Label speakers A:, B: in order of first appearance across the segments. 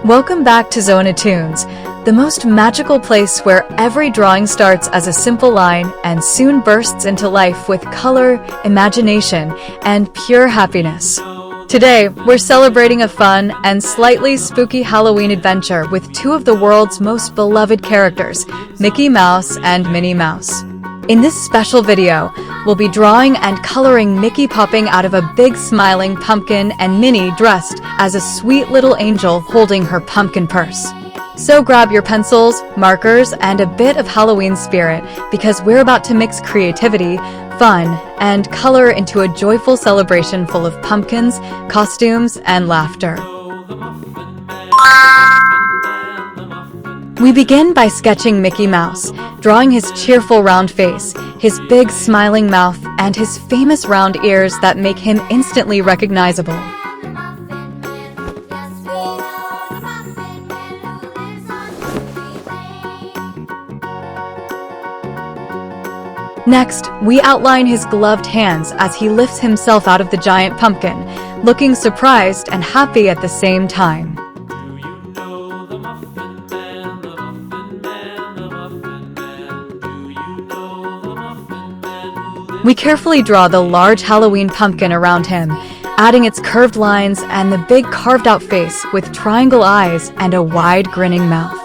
A: Welcome back to Zoonitoons, the most magical place where every drawing starts as a simple line and soon bursts into life with color, imagination, and pure happiness. Today, we're celebrating a fun and slightly spooky Halloween adventure with two of the world's most beloved characters, Mickey Mouse and Minnie Mouse. In this special video, we'll be drawing and coloring Mickey popping out of a big smiling pumpkin and Minnie dressed as a sweet little angel holding her pumpkin purse. So grab your pencils, markers, and a bit of Halloween spirit because we're about to mix creativity, fun, and color into a joyful celebration full of pumpkins, costumes, and laughter. We begin by sketching Mickey Mouse, drawing his cheerful round face, his big smiling mouth, and his famous round ears that make him instantly recognizable. Next, we outline his gloved hands as he lifts himself out of the giant pumpkin, looking surprised and happy at the same time. We carefully draw the large Halloween pumpkin around him, adding its curved lines and the big carved-out face with triangle eyes and a wide grinning mouth.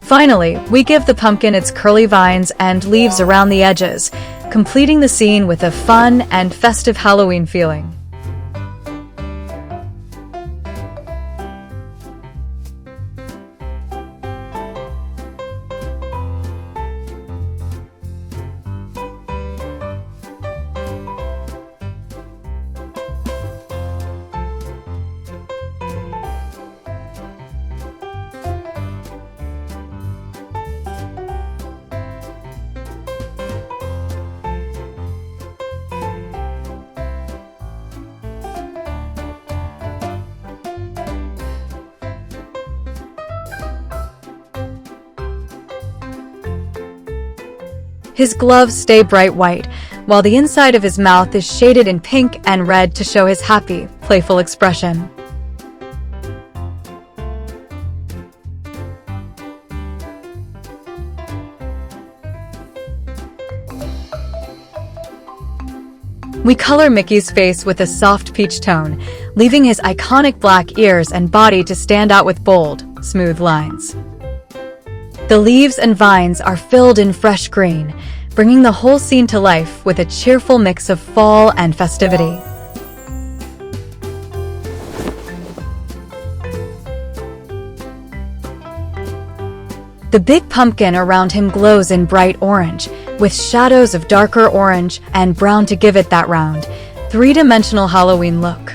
A: Finally, we give the pumpkin its curly vines and leaves around the edges, completing the scene with a fun and festive Halloween feeling. His gloves stay bright white, while the inside of his mouth is shaded in pink and red to show his happy, playful expression. We color Mickey's face with a soft peach tone, leaving his iconic black ears and body to stand out with bold, smooth lines. The leaves and vines are filled in fresh green, bringing the whole scene to life with a cheerful mix of fall and festivity. The big pumpkin around him glows in bright orange, with shadows of darker orange and brown to give it that round, three-dimensional Halloween look.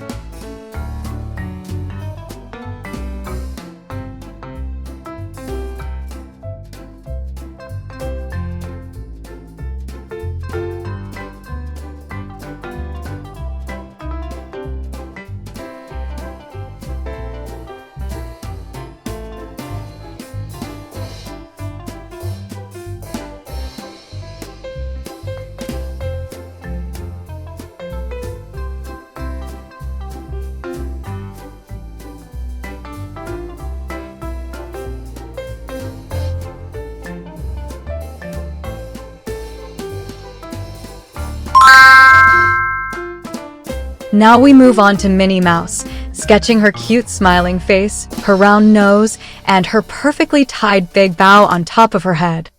A: Now we move on to Minnie Mouse, sketching her cute smiling face, her round nose, and her perfectly tied big bow on top of her head.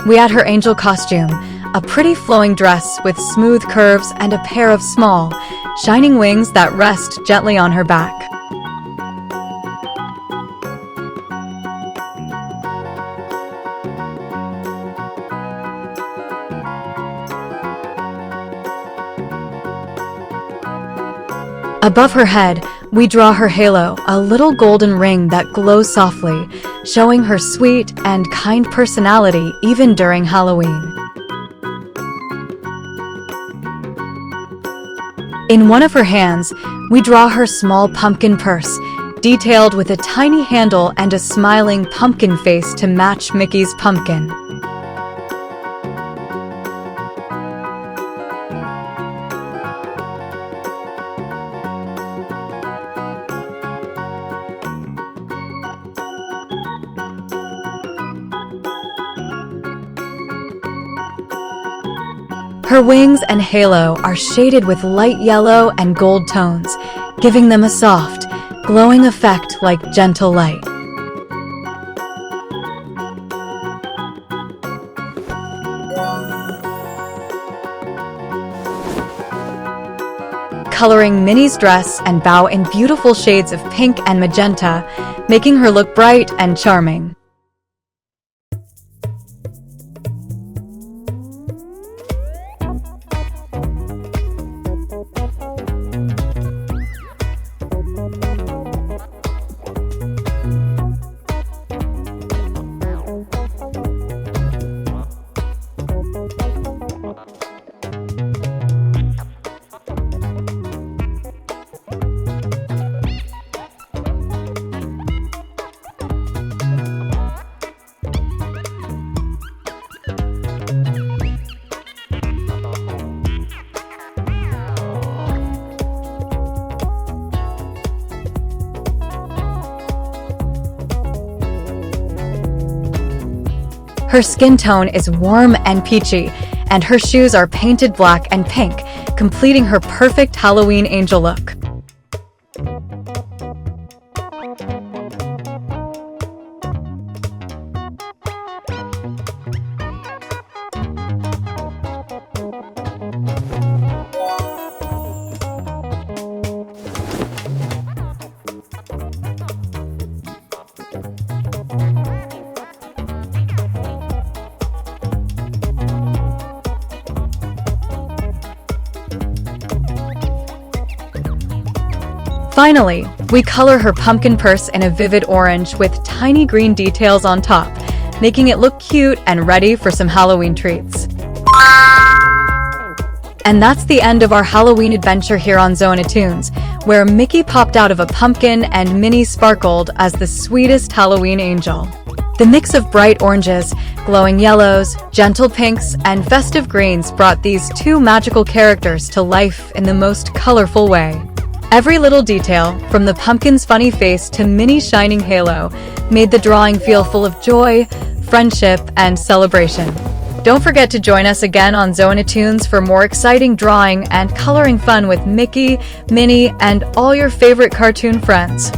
A: We add her angel costume, a pretty flowing dress with smooth curves and a pair of small, shining wings that rest gently on her back. Above her head, we draw her halo, a little golden ring that glows softly, showing her sweet and kind personality even during Halloween. In one of her hands, we draw her small pumpkin purse, detailed with a tiny handle and a smiling pumpkin face to match Mickey's pumpkin. Her wings and halo are shaded with light yellow and gold tones, giving them a soft, glowing effect like gentle light. Coloring Minnie's dress and bow in beautiful shades of pink and magenta, making her look bright and charming. Her skin tone is warm and peachy, and her shoes are painted black and pink, completing her perfect Halloween angel look. Finally, we color her pumpkin purse in a vivid orange with tiny green details on top, making it look cute and ready for some Halloween treats. And that's the end of our Halloween adventure here on Zoonitoons, where Mickey popped out of a pumpkin and Minnie sparkled as the sweetest Halloween angel. The mix of bright oranges, glowing yellows, gentle pinks, and festive greens brought these two magical characters to life in the most colorful way. Every little detail, from the pumpkin's funny face to Minnie's shining halo, made the drawing feel full of joy, friendship, and celebration. Don't forget to join us again on Zoonitoons for more exciting drawing and coloring fun with Mickey, Minnie, and all your favorite cartoon friends.